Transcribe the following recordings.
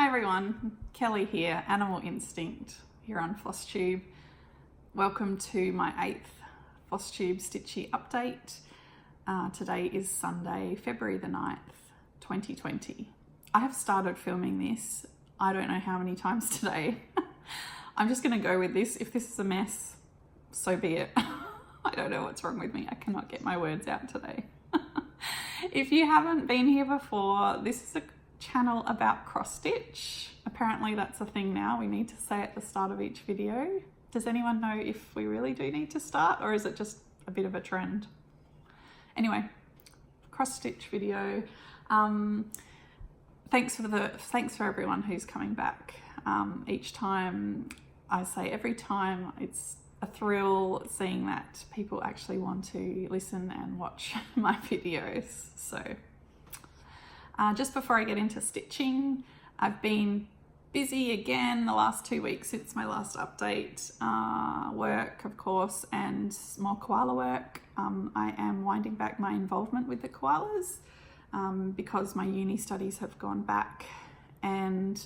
Hi everyone, Kelly here, Animal Instinct here on Flosstube. Welcome to my 8th Flosstube Stitchy update. Today is Sunday, February the 9th, 2020. I have started filming this, I don't know how many times today. I'm just going to go with this. If this is a mess, so be it. I don't know what's wrong with me. I cannot get my words out today. If you haven't been here before, this is a channel about cross stitch. Apparently that's a thing now. We need to say at the start of each video. Does anyone know if we really do need to start, or is it just a bit of a trend? Anyway, cross stitch video. Thanks for everyone who's coming back. Each time, I say every time, it's a thrill seeing that people actually want to listen and watch my videos. So just before I get into stitching, I've been busy again the last 2 weeks since my last update. Work, of course, and more koala work. I am winding back my involvement with the koalas because my uni studies have gone back, and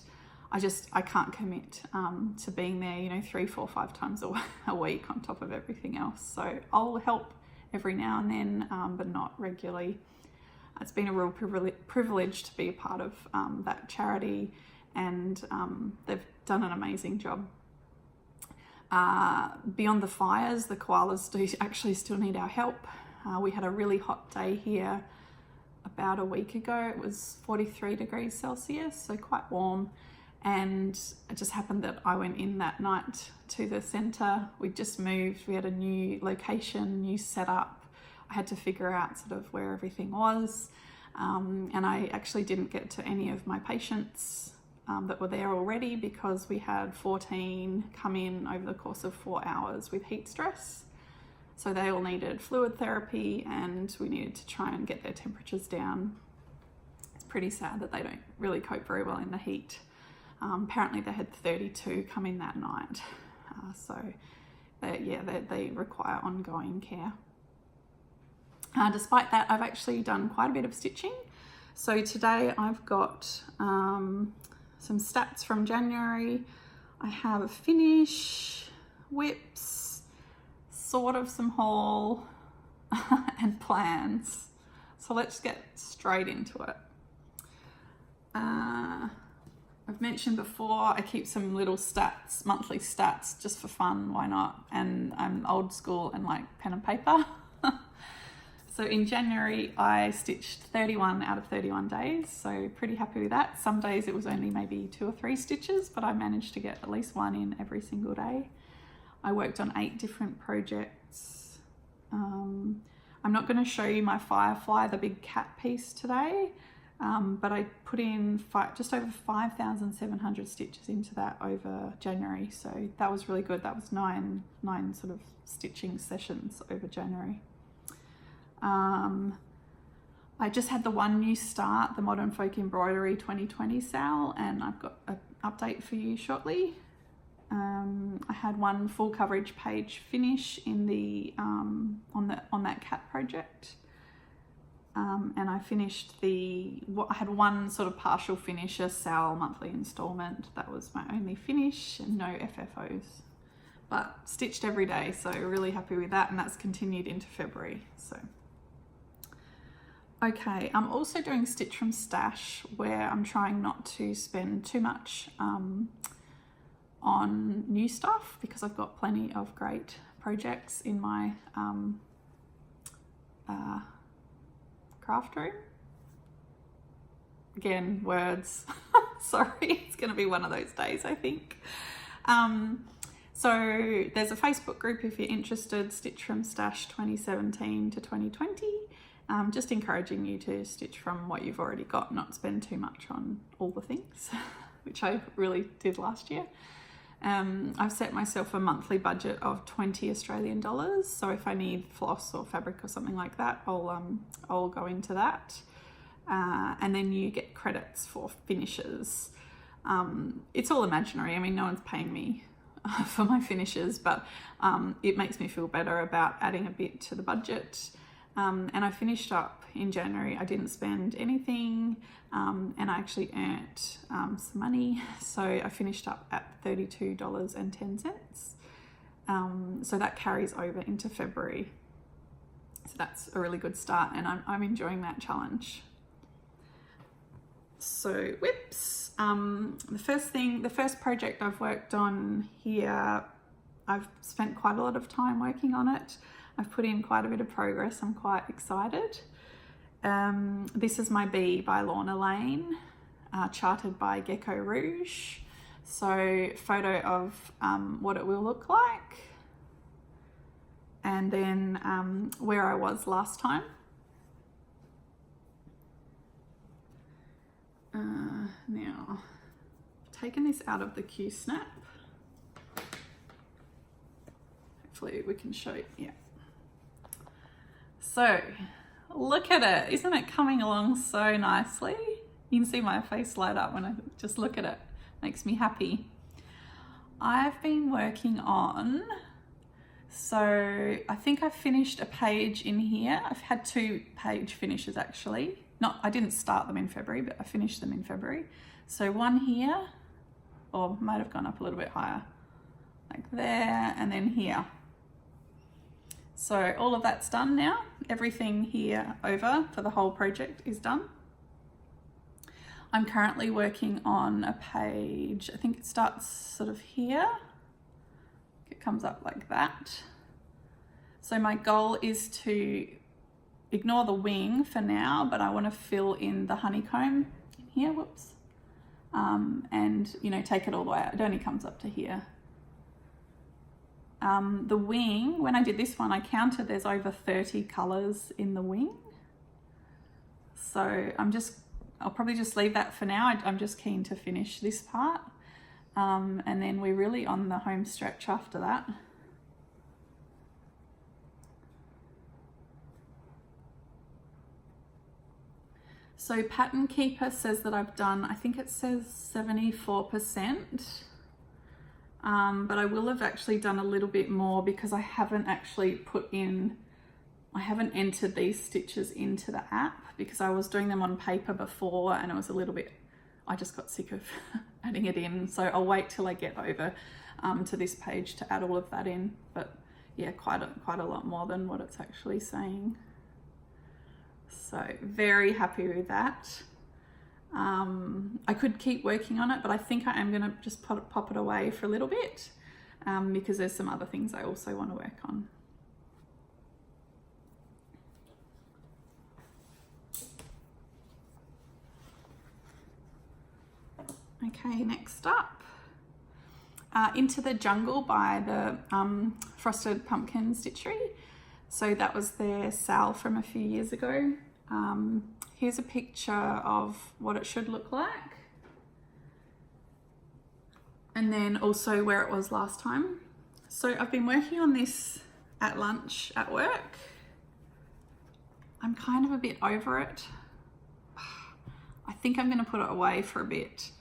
I can't commit to being there, 3, 4, 5 times a week on top of everything else. So I'll help every now and then, but not regularly. It's been a real privilege to be a part of that charity, and they've done an amazing job. Beyond the fires, the koalas do actually still need our help. We had a really hot day here about a week ago. It was 43 degrees Celsius, so quite warm. And it just happened that I went in that night to the centre. We just moved, we had a new location, new setup. I had to figure out sort of where everything was. And I actually didn't get to any of my patients that were there already because we had 14 come in over the course of 4 hours with heat stress. So they all needed fluid therapy, and we needed to try and get their temperatures down. It's pretty sad that they don't really cope very well in the heat. Apparently they had 32 come in that night. So they require ongoing care. Despite that, I've actually done quite a bit of stitching. So today I've got some stats from January. I have a finish, whips, sort of some haul, and plans. So let's get straight into it. I've mentioned before, I keep some little stats, monthly stats, just for fun, why not? And I'm old school and like pen and paper. So in January, I stitched 31 out of 31 days, so pretty happy with that. Some days it was only maybe 2 or 3 stitches, but I managed to get at least 1 in every single day. I worked on 8 different projects. I'm not going to show you my firefly, the big cat piece today, but I put in just over 5,700 stitches into that over January, so that was really good. That was nine sort of stitching sessions over January. I just had the one new start, the Modern Folk Embroidery 2020 sale, and I've got an update for you shortly. I had 1 full coverage page finish in the on that cat project, and I finished I had 1 sort of partial finish, a sale monthly installment. That was my only finish, and no FFOs, but stitched every day, so really happy with that, and that's continued into February. So okay, I'm also doing Stitch from Stash, where I'm trying not to spend too much on new stuff because I've got plenty of great projects in my craft room. Again, words. Sorry, it's going to be one of those days, I think. So there's a Facebook group if you're interested, Stitch from Stash 2017 to 2020. Just encouraging you to stitch from what you've already got, not spend too much on all the things, which I really did last year. I've set myself a monthly budget of 20 Australian dollars. So if I need floss or fabric or something like that, I'll go into that. And then you get credits for finishes. It's all imaginary. I mean, no one's paying me for my finishes, but it makes me feel better about adding a bit to the budget. and I finished up in January. I didn't spend anything, and I actually earned some money, so I finished up at $32.10. So that carries over into February. So that's a really good start, and I'm enjoying that challenge. So whips, the first project I've worked on here, I've spent quite a lot of time working on it. I've put in quite a bit of progress. I'm quite excited. This is my bee by Lorna Lane, charted by GeckoRouge. So photo of what it will look like, and then where I was last time. Now, I've taken this out of the Q-snap. Hopefully we can show you, yeah. So, look at it. Isn't it coming along so nicely? You can see my face light up when I just look at it. Makes me happy. I've been working on, so I think I've finished a page in here. I've had 2 page finishes actually. I didn't start them in February, but I finished them in February. So one here, or might have gone up a little bit higher, like there, and then here. So all of that's done now. Everything here over for the whole project is done. I'm currently working on a page, I think it starts sort of here. It comes up like that. So my goal is to ignore the wing for now, but I want to fill in the honeycomb in here, whoops. And you know, take it all the way out. It only comes up to here. The wing, when I did this one, I counted there's over 30 colors in the wing. So I'll probably just leave that for now. I'm just keen to finish this part. And then we're really on the home stretch after that. So Pattern Keeper says that I've done, I think it says 74%. But I will have actually done a little bit more because I haven't actually I haven't entered these stitches into the app because I was doing them on paper before and it was a little bit, I just got sick of adding it in. So I'll wait till I get over to this page to add all of that in. But yeah, quite a lot more than what it's actually saying. So very happy with that. I could keep working on it, but I think I am going to just pop it away for a little bit because there's some other things I also want to work on. Okay, next up, Into the Jungle by the Frosted Pumpkin Stitchery. So that was their sale from a few years ago. Here's a picture of what it should look like. And then also where it was last time. So I've been working on this at lunch at work. I'm kind of a bit over it. I think I'm going to put it away for a bit.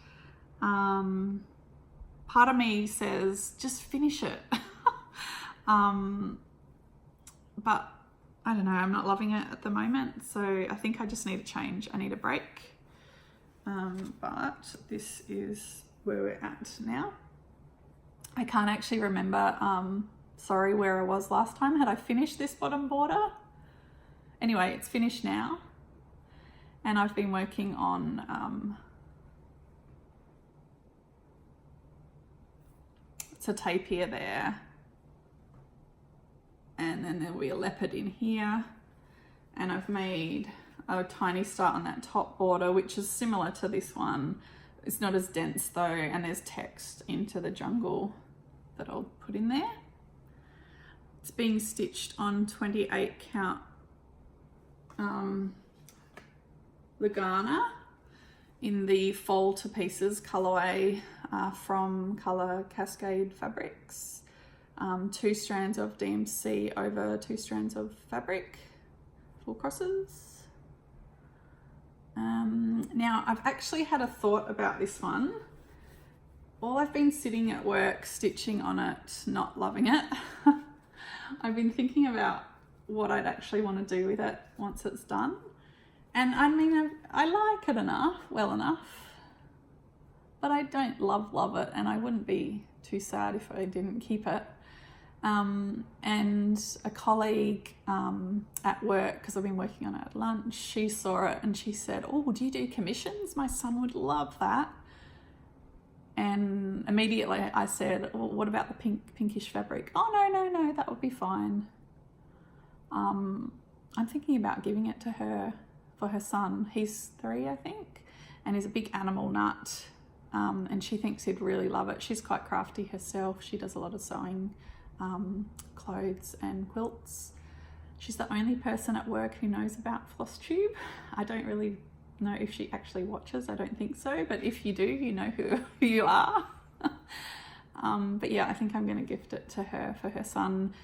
Part of me says just finish it. But I don't know, I'm not loving it at the moment, so I think I just need a change. I need a break. But this is where we're at now. I can't actually remember, sorry, where I was last time. Had I finished this bottom border? Anyway, it's finished now. And I've been working on, it's a tapir there. And then there'll be a leopard in here. And I've made a tiny start on that top border, which is similar to this one. It's not as dense though, and there's text into the jungle that I'll put in there. It's being stitched on 28 count Lagana in the Fall to Pieces colorway from Color Cascade Fabrics. 2 strands of DMC over 2 strands of fabric, full crosses. Now I've actually had a thought about this one. While I've been sitting at work stitching on it, not loving it, I've been thinking about what I'd actually want to do with it once it's done. And I mean, I like it well enough, but I don't love it, and I wouldn't be too sad if I didn't keep it. And a colleague at work, because I've been working on it at lunch, she saw it and she said, "Oh, do you do commissions? My son would love that." And immediately I said, "Well, what about the pinkish fabric?" "Oh, no, that would be fine." I'm thinking about giving it to her for her son. He's 3, I think, and he's a big animal nut. And she thinks he'd really love it. She's quite crafty herself. She does a lot of sewing, clothes and quilts. She's the only person at work who knows about Flosstube. I don't really know if she actually watches. I don't think so, but if you do, you know who you are. But yeah, I think I'm going to gift it to her for her son.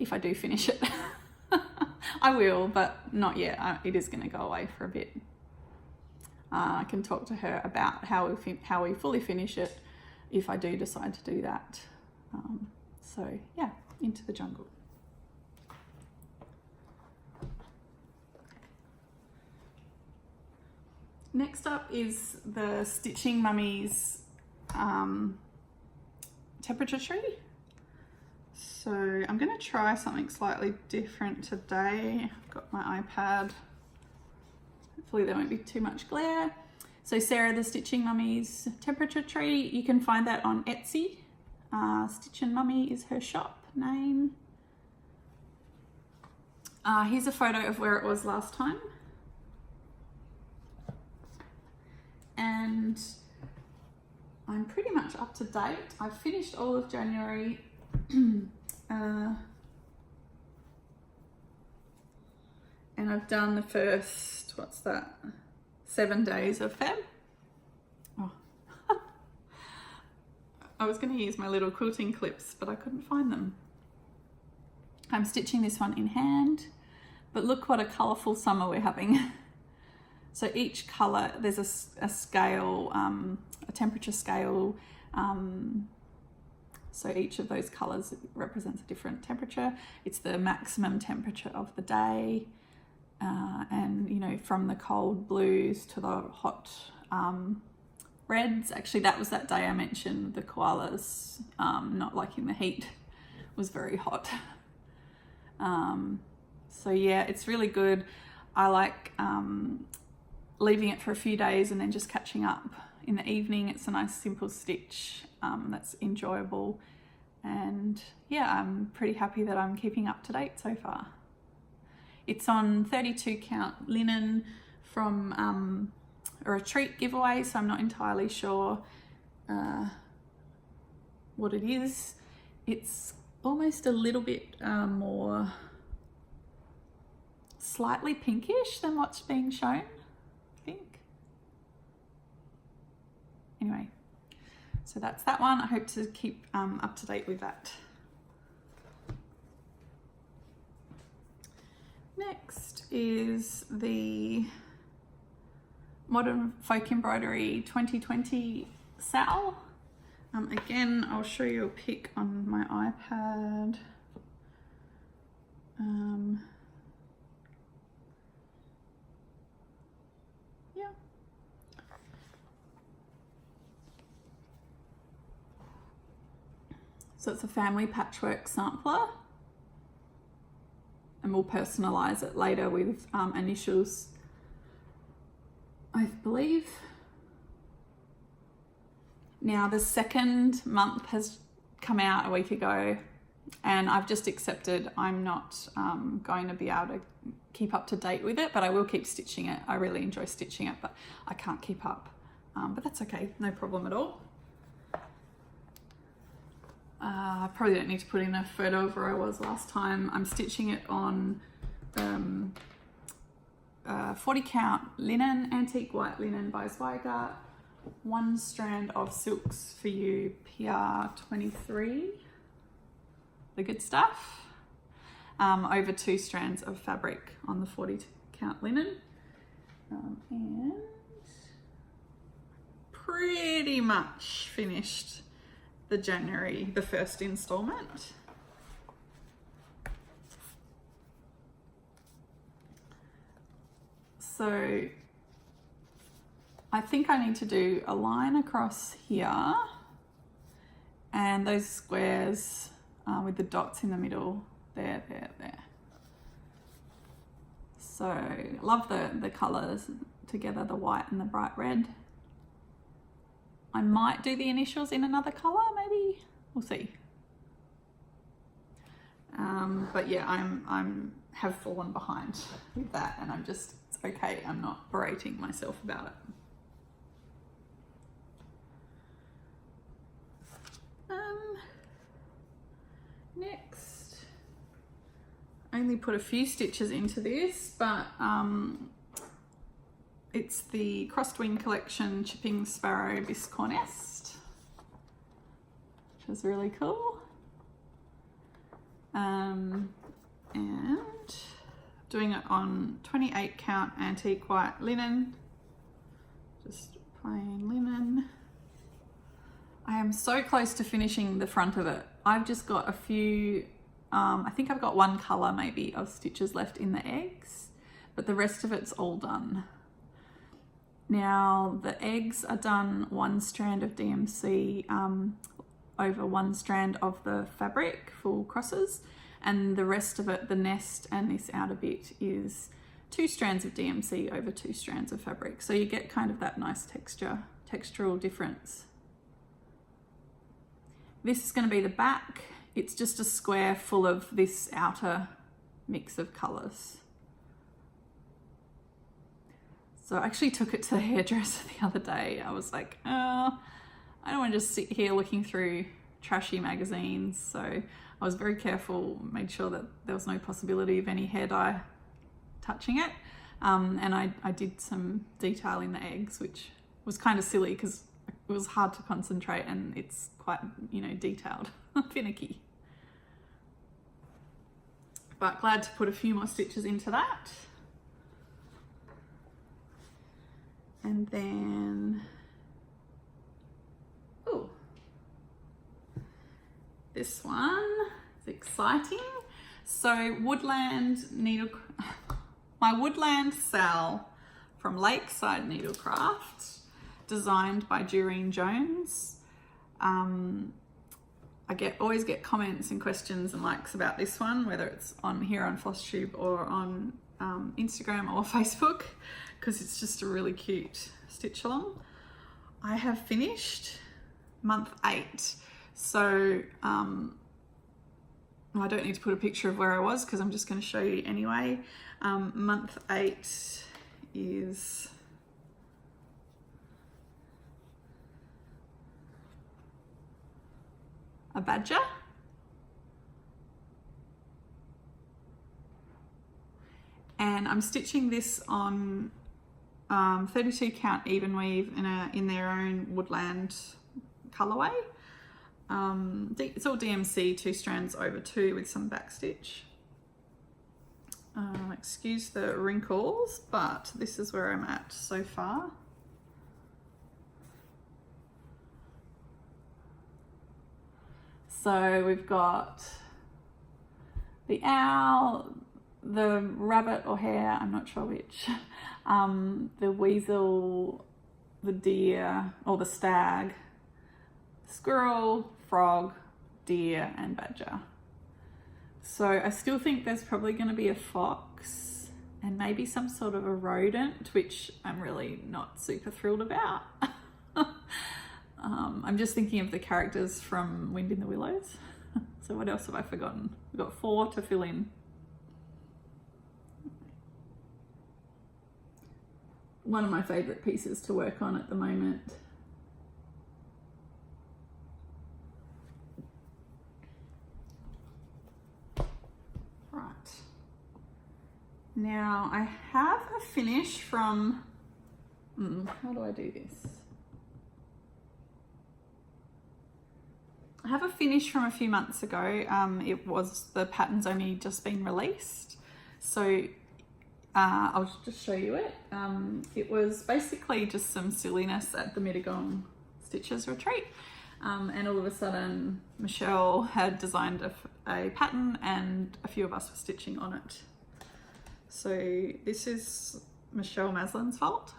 If I do finish it. I will, but not yet. It is going to go away for a bit. I can talk to her about how we fully finish it if I do decide to do that. So yeah, into the jungle. Next up is the Stitching Mummies temperature tree. So I'm going to try something slightly different today. I've got my iPad. Hopefully there won't be too much glare. So Sarah the Stitching Mummies temperature tree, you can find that on Etsy. Stitchin' Mummy is her shop name. Here's a photo of where it was last time. And I'm pretty much up to date. I've finished all of January. And I've done the first, 7 days of Feb. Oh. I was going to use my little quilting clips, but I couldn't find them. I'm stitching this one in hand, but look what a colourful summer we're having. So each colour, there's a scale, a temperature scale. So each of those colours represents a different temperature. It's the maximum temperature of the day. And, you know, from the cold blues to the hot reds. Actually, that was that day I mentioned the koalas not liking the heat. It was very hot. So yeah, it's really good. I like leaving it for a few days and then just catching up in the evening. It's a nice simple stitch that's enjoyable, and yeah, I'm pretty happy that I'm keeping up to date so far. It's on 32 count linen from a retreat giveaway, so I'm not entirely sure what it is. It's almost a little bit more slightly pinkish than what's being shown, I think. Anyway, so that's that one. I hope to keep up to date with that. Next is the Modern Folk Embroidery 2020 Sal. Again, I'll show you a pic on my iPad. Yeah. So it's a family patchwork sampler. And we'll personalize it later with initials, I believe. Now the second month has come out a week ago, and I've just accepted I'm not going to be able to keep up to date with it, but I will keep stitching it. I really enjoy stitching it, but I can't keep up. But that's okay, no problem at all. I probably don't need to put in a photo of where I was last time. I'm stitching it on 40 count linen, antique white linen by Zweigart. 1 strand of Silks for You PR23, the good stuff, over 2 strands of fabric on the 40 count linen, and pretty much finished the first installment. So I think I need to do a line across here and those squares with the dots in the middle, there. So love the colours together, the white and the bright red. I might do the initials in another colour, maybe, we'll see. But yeah, I'm have fallen behind with that, and it's okay, I'm not berating myself about it. Next, I only put a few stitches into this, but it's the Crossed Wing Collection Chipping Sparrow Biscorn Nest, which is really cool. And doing it on 28 count antique white linen, just plain linen. I am so close to finishing the front of it. I've just got a few, I think I've got one colour maybe of stitches left in the eggs, but the rest of it's all done. Now the eggs are done one strand of DMC over one strand of the fabric, full crosses, and the rest of it, the nest and this outer bit, is 2 strands of DMC over 2 strands of fabric. So you get kind of that nice textural difference. This is going to be the back. It's just a square full of this outer mix of colours. So I actually took it to the hairdresser the other day. I was like, oh, I don't want to just sit here looking through trashy magazines. So I was very careful, made sure that there was no possibility of any hair dye touching it. And I did some detail in the eggs, which was kind of silly because it was hard to concentrate, and it's quite, you know, detailed, finicky. But glad to put a few more stitches into that. And then, oh, this one is exciting. So Woodland my Woodland Sal from Lakeside Needlecraft, designed by Doreen Jones. I always get comments and questions and likes about this one, whether it's on here on Flosstube or on Instagram or Facebook, because it's just a really cute stitch along. I have finished month 8, so I don't need to put a picture of where I was because I'm just going to show you anyway. Month 8 is a badger, and I'm stitching this on 32 count even weave in their own Woodland colorway. It's all DMC 2 strands over 2 with some back stitch. Excuse the wrinkles, but this is where I'm at so far. So we've got the owl, the rabbit or hare, I'm not sure which, the weasel, the deer or the stag, squirrel, frog, deer and badger. So I still think there's probably going to be a fox and maybe some sort of a rodent, which I'm really not super thrilled about. I'm just thinking of the characters from Wind in the Willows. So what else have I forgotten? We've got 4 to fill in. One of my favourite pieces to work on at the moment. Right. Now I have a finish from, how do I do this? I have a finish from a few months ago. The pattern's only just been released. So I'll just show you it. It was basically just some silliness at the Mittagong Stitches retreat. And all of a sudden Michelle had designed a pattern and a few of us were stitching on it. So this is Michelle Maslin's fault.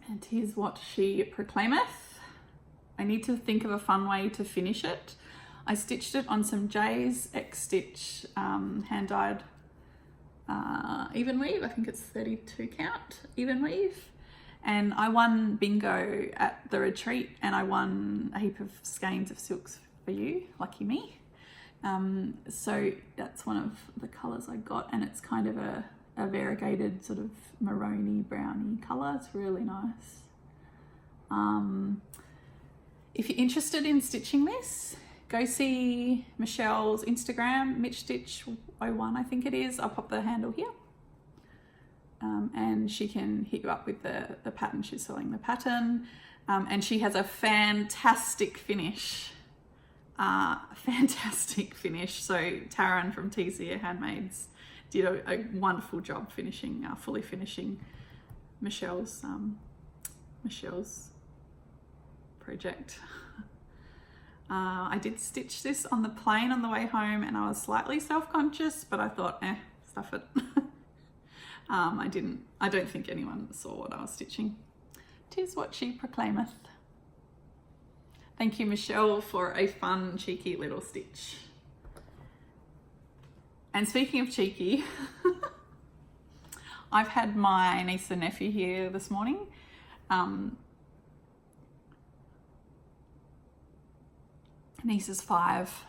And here's what she proclaimeth. I need to think of a fun way to finish it. I stitched it on some J's X Stitch hand-dyed even weave. I think it's 32 count even weave. And I won bingo at the retreat and I won a heap of skeins of silks for you, lucky me. So that's one of the colours I got, and it's kind of a variegated sort of maroony browny colour. It's really nice. If you're interested in stitching this, go see Michelle's Instagram, MitchStitch01 I think it is. I'll pop the handle here. And she can hit you up with the pattern. She's selling the pattern. And she has a fantastic finish. Fantastic finish. So Taryn from TCA Handmaids did a wonderful job finishing, fully finishing Michelle's project. I did stitch this on the plane on the way home and I was slightly self-conscious, but I thought, stuff it. I don't think anyone saw what I was stitching. 'Tis what she proclaimeth. Thank you, Michelle, for a fun, cheeky little stitch. And speaking of cheeky, I've had my niece and nephew here this morning. Niece is 5,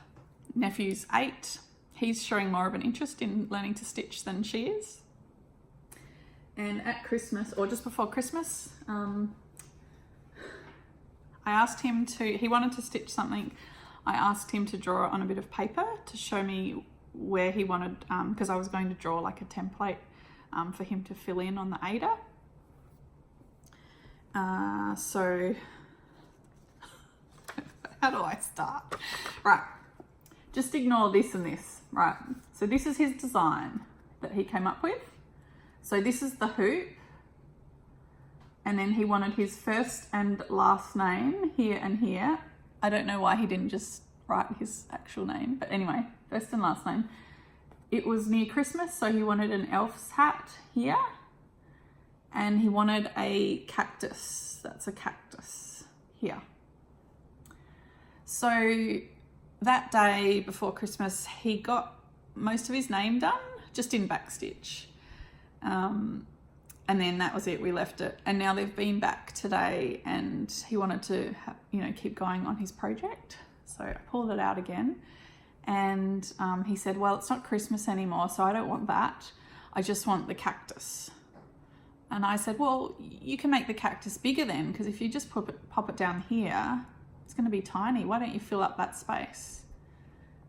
nephew's 8. He's showing more of an interest in learning to stitch than she is. And at Christmas, or just before Christmas, I asked him he wanted to stitch something. I asked him to draw on a bit of paper to show me where he wanted, because I was going to draw like a template for him to fill in on the Ada. So how do I start? Right, just ignore this and this. Right, so this is his design that he came up with. So this is the hoop, and then he wanted his first and last name here and here. I don't know why he didn't just write his actual name, but anyway, first and last name. It was near Christmas, so he wanted an elf's hat here, and he wanted a cactus. That's a cactus here. So that day before Christmas, he got most of his name done, just in backstitch. And then that was it, we left it. And now they've been back today and he wanted to, keep going on his project. So I pulled it out again and he said, well, it's not Christmas anymore, so I don't want that. I just want the cactus. And I said, well, you can make the cactus bigger then, because if you just pop it down here, it's going to be tiny. Why don't you fill up that space?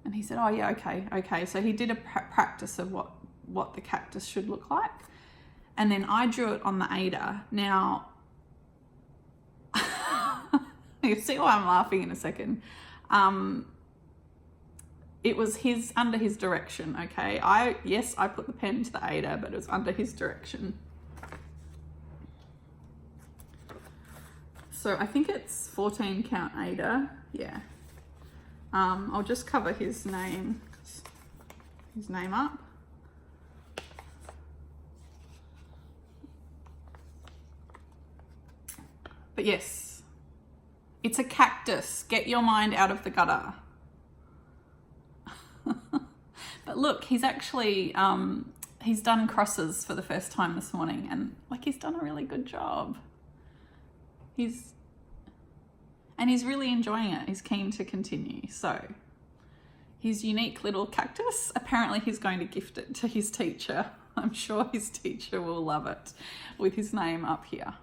And he said, oh yeah, okay. So he did a practice of what the cactus should look like. And then I drew it on the Ada. Now, you'll see why I'm laughing in a second. It was under his direction, okay? I put the pen to the Ada, but it was under his direction. So I think it's 14 count Ada, yeah. I'll just cover his name up. But yes, it's a cactus. Get your mind out of the gutter. But look, he's actually, he's done crosses for the first time this morning and he's done a really good job. He's really enjoying it. He's keen to continue. So his unique little cactus, apparently he's going to gift it to his teacher. I'm sure his teacher will love it with his name up here.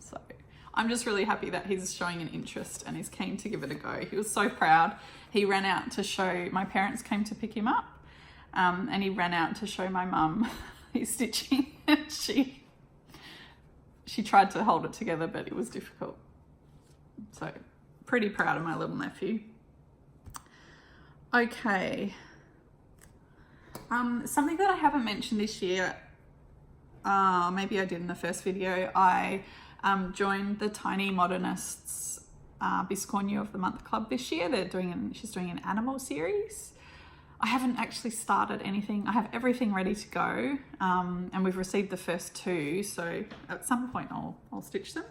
So I'm just really happy that he's showing an interest and is keen to give it a go. He was so proud. He ran out to show, my parents came to pick him up, and he ran out to show my mum his stitching. And she tried to hold it together, but it was difficult. So pretty proud of my little nephew. Okay. Something that I haven't mentioned this year maybe I did in the first video, I joined the Tiny Modernists Biscornu of the Month Club this year. She's doing an animal series. I haven't actually started anything. I have everything ready to go, and we've received the first 2, so at some point I'll stitch them.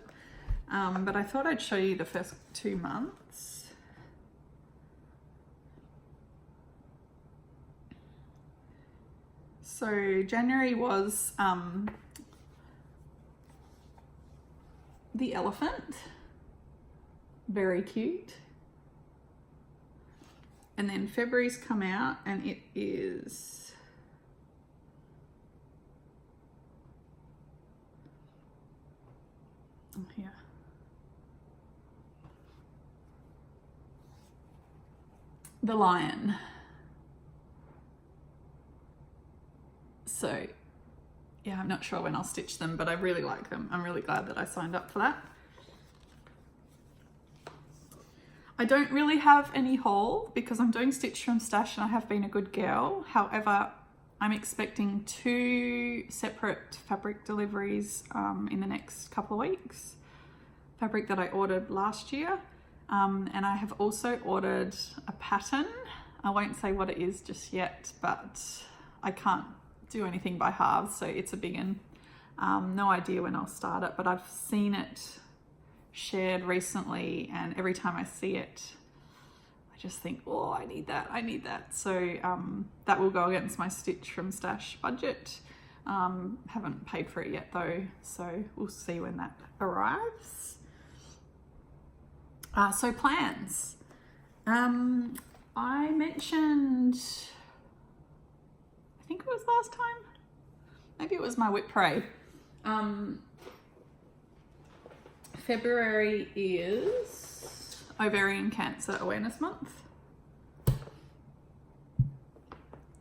But I thought I'd show you the first 2 months. So January was the elephant, very cute. And then February's come out and it is here. The lion. So yeah, I'm not sure when I'll stitch them, but I really like them. I'm really glad that I signed up for that. I don't really have any haul because I'm doing Stitch from Stash and I have been a good girl. However, I'm expecting 2 separate fabric deliveries in the next couple of weeks. Fabric that I ordered last year. And I have also ordered a pattern. I won't say what it is just yet, but I can't do anything by halves, so it's a big one. No idea when I'll start it, but I've seen it shared recently, and every time I see it I just think, oh, I need that. So that will go against my Stitch from Stash budget. Haven't paid for it yet though, so we'll see when that arrives. So plans. I mentioned, I think it was last time, maybe it was my whip parade. February is Ovarian Cancer Awareness Month.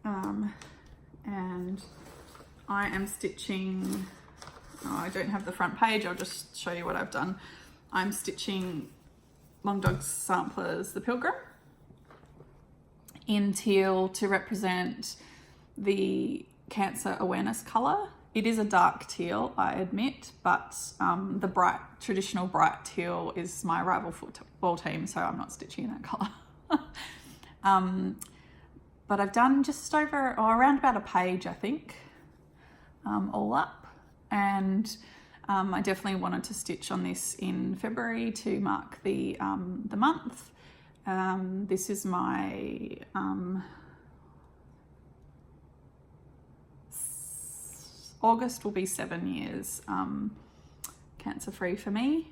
And I am stitching, I don't have the front page, I'll just show you what I've done. I'm stitching Long Dog Sampler's The Pilgrim in teal to represent the cancer awareness colour. It is a dark teal, I admit, but the traditional bright teal is my rival football team, so I'm not stitching that colour. But I've done just over, or around about a page, I think, all up. And I definitely wanted to stitch on this in February to mark the month. This is my August will be 7 years cancer-free for me,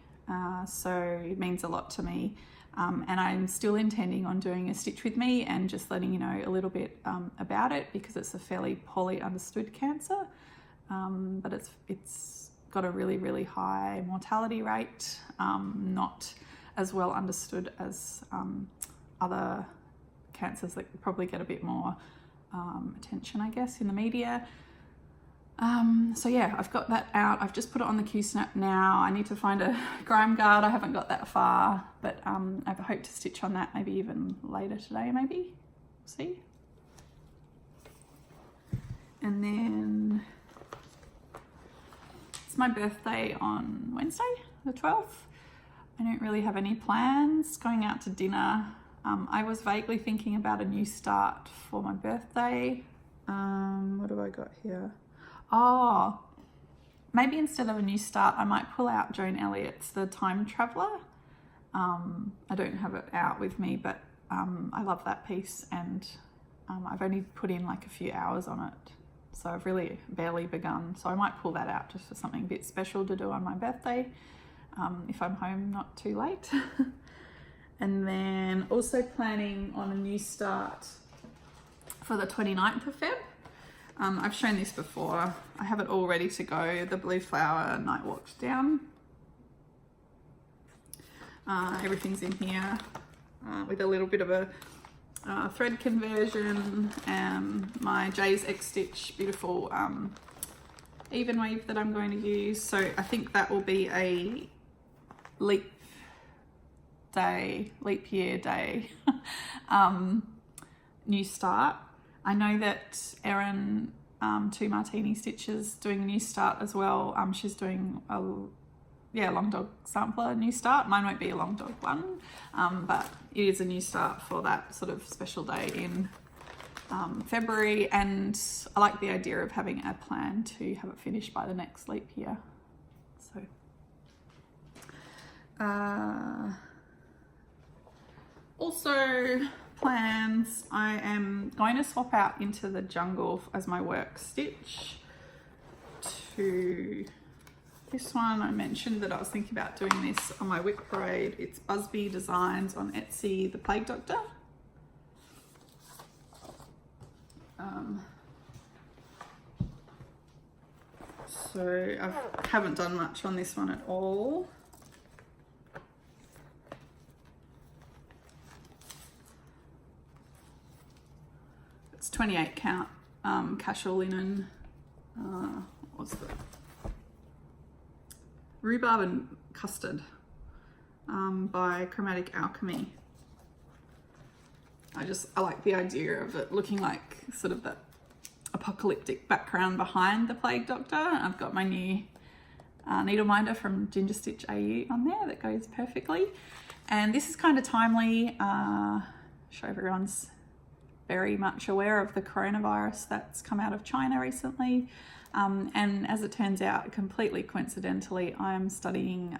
so it means a lot to me. And I'm still intending on doing a stitch with me and just letting you know a little bit about it, because it's a fairly poorly understood cancer, but it's got a really, really high mortality rate, not as well understood as other cancers that probably get a bit more attention, I guess, in the media. So yeah, I've got that out. I've just put it on the Q-snap now. I need to find a grime guard. I haven't got that far, but I hope to stitch on that maybe even later today, maybe. We'll see. And then it's my birthday on Wednesday, the 12th. I don't really have any plans. Going out to dinner. I was vaguely thinking about a new start for my birthday. What have I got here? Oh, maybe instead of a new start, I might pull out Joan Elliott's The Time Traveller. I don't have it out with me, but I love that piece, and I've only put in like a few hours on it, so I've really barely begun. So I might pull that out just for something a bit special to do on my birthday, if I'm home not too late. And then also planning on a new start for the 29th of Feb. I've shown this before. I have it all ready to go. The Blue Flower Night Walks Down. Everything's in here with a little bit of a thread conversion, and my Jay's X Stitch beautiful even weave that I'm going to use. So I think that will be a leap year day new start. I know that Erin 2 martini stitches, doing a new start as well. She's doing a long dog sampler new start. Mine won't be a long dog one, but it is a new start for that sort of special day in February, and I like the idea of having a plan to have it finished by the next leap year. So also plans, I am going to swap out Into the Jungle as my work stitch to this one. I mentioned that I was thinking about doing this on my Wick Parade. It's Busby Designs on Etsy, the Plague Doctor. So I haven't done much on this one at all. It's 28 count casual linen. What's the Rhubarb and Custard by Chromatic Alchemy. I like the idea of it looking like sort of that apocalyptic background behind the Plague Doctor. I've got my new needle minder from Ginger Stitch AU on there that goes perfectly. And this is kind of timely. Sure everyone's very much aware of the coronavirus that's come out of China recently. And as it turns out, completely coincidentally, I'm studying,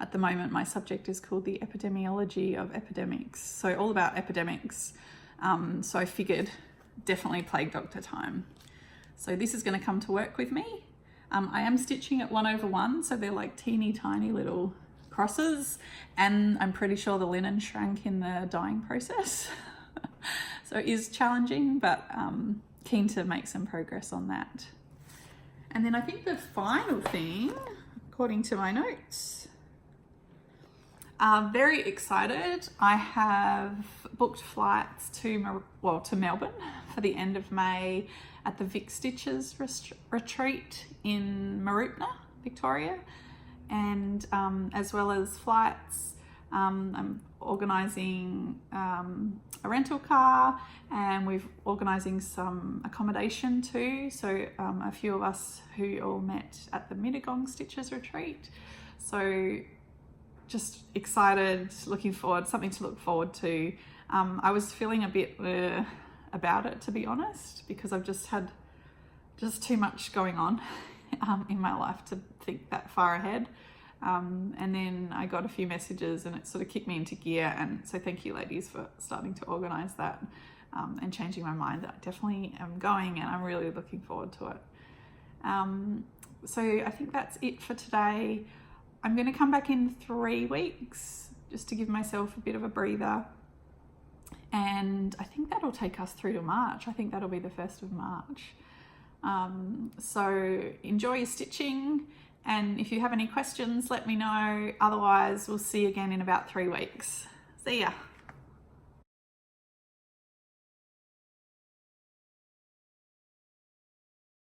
at the moment, my subject is called the epidemiology of epidemics. So all about epidemics. So I figured definitely Plague Doctor time. So this is going to come to work with me. I am stitching at 1/1, so they're like teeny tiny little crosses, and I'm pretty sure the linen shrank in the dyeing process. So it is challenging, but keen to make some progress on that. And then I think the final thing, according to my notes, very excited. I have booked flights to Melbourne for the end of May at the Vic Stitches retreat in Mooroopna, Victoria, and as well as flights. I'm organising a rental car, and we're organising some accommodation too. So a few of us who all met at the Mittagong Stitches retreat. So just excited, looking forward, something to look forward to. I was feeling a bit about it, to be honest, because I've just had too much going on in my life to think that far ahead. And then I got a few messages and it sort of kicked me into gear. And so thank you ladies for starting to organise that and changing my mind that I definitely am going, and I'm really looking forward to it. So I think that's it for today. I'm going to come back in 3 weeks just to give myself a bit of a breather. And I think that'll take us through to March. I think that'll be the 1st of March. So enjoy your stitching. And if you have any questions, let me know. Otherwise, we'll see you again in about 3 weeks. See ya.